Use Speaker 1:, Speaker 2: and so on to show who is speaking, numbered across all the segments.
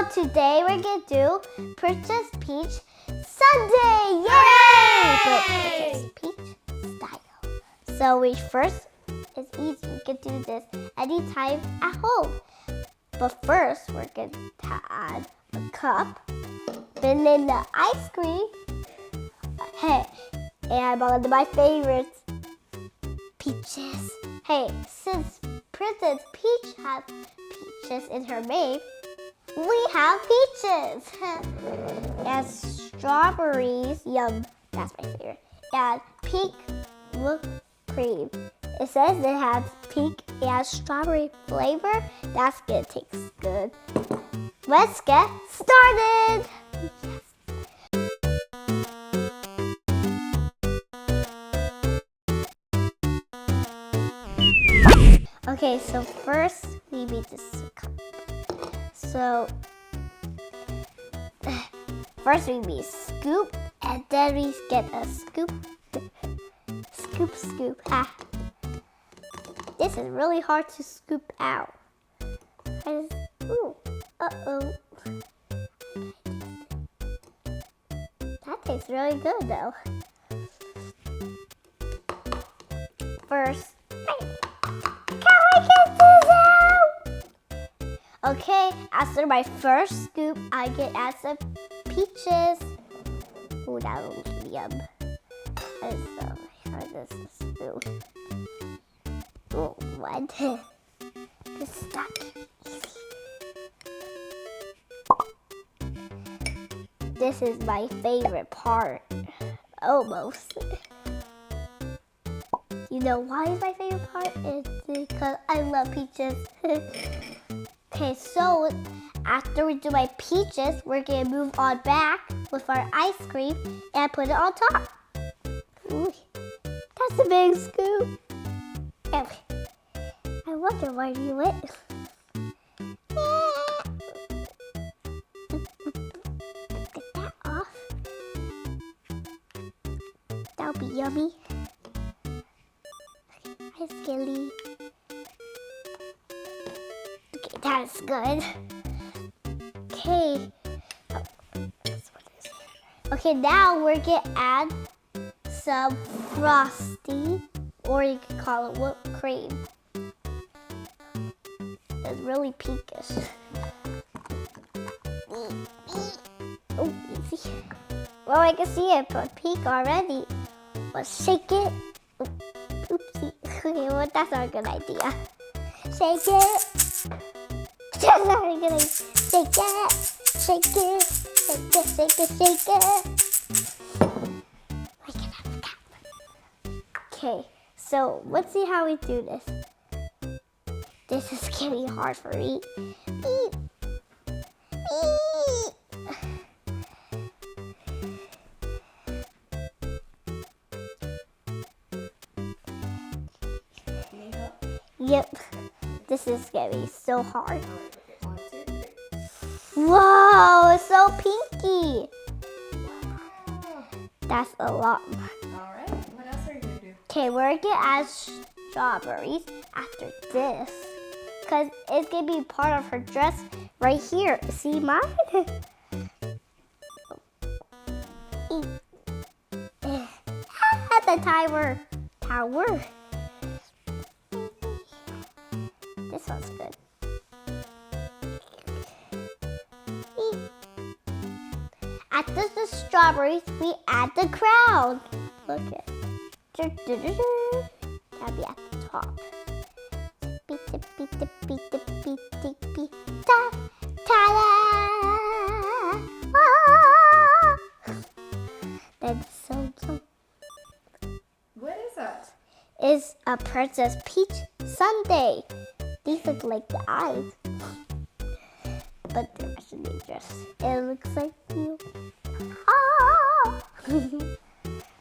Speaker 1: So today we're gonna do Princess Peach Sundae! Yay! But Princess Peach style. So it's easy. You can do this anytime at home. But first, we're going to add a cup, vanilla ice cream, hey, and one of my favorites, peaches. Hey, since Princess Peach has peaches in her name, we have peaches. And strawberries, yum, that's my favorite. And pink whipped cream. It says it has pink and strawberry flavor. That's gonna taste good. Let's get started. Okay, so first we need this cup. So first we need scoop, and then we get a scoop. Scoop. This is really hard to scoop out. Uh-oh. That tastes really good though. First, can we get this out? Okay, after my first scoop, I can add some peaches. Ooh, that looks yum. This is food. Oh, what? This is not easy. This is my favorite part. Almost. You know why it's my favorite part? It's because I love peaches. Okay, so after we do my peaches, we're going to move on back with our ice cream and put it on top. Ooh. That's a big scoop. Okay. I wonder where you went. Get that off. That'll be yummy. Hi, Skilly. Okay, that's good. Okay. Okay, now we're gonna add some frosty, or you can call it whipped cream. It's really pinkish. Oh, easy. Well, I can see it, but pink already. Let's shake it. Oopsie. Okay, well, that's not a good idea. Shake it. That's not a good idea. Shake it. Shake it. Shake it. Shake it. Shake it. Okay, so let's see how we do this. This is getting hard for me. Yep, this is gonna be so hard. Whoa, it's so pinky. That's a lot. Okay, we're gonna add strawberries after this, because it's gonna be part of her dress right here. See mine? At the tower. This one's good. After the strawberries, we add the crown. Look at it. That'll be at the top. Ta-da! That's so.
Speaker 2: What is that?
Speaker 1: It's a Princess Peach Sundae. These look like the eyes, but they're actually just. It looks like you. Oh!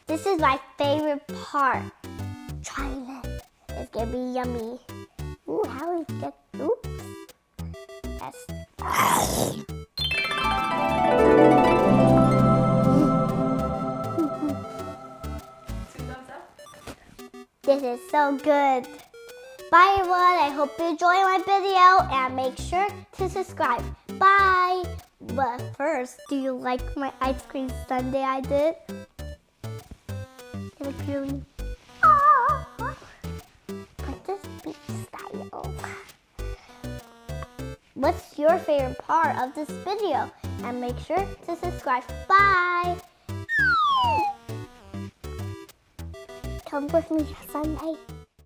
Speaker 1: This is my favorite part. Try it. It's gonna be yummy. Ooh, how we get? Oops. Yes. This is so good. Bye everyone. I hope you enjoy my video and make sure to subscribe. Bye! But first, do you like my ice cream sundae I did? It looks really... Princess Peach style. What's your favorite part of this video? And make sure to subscribe. Bye! Come with me Sunday.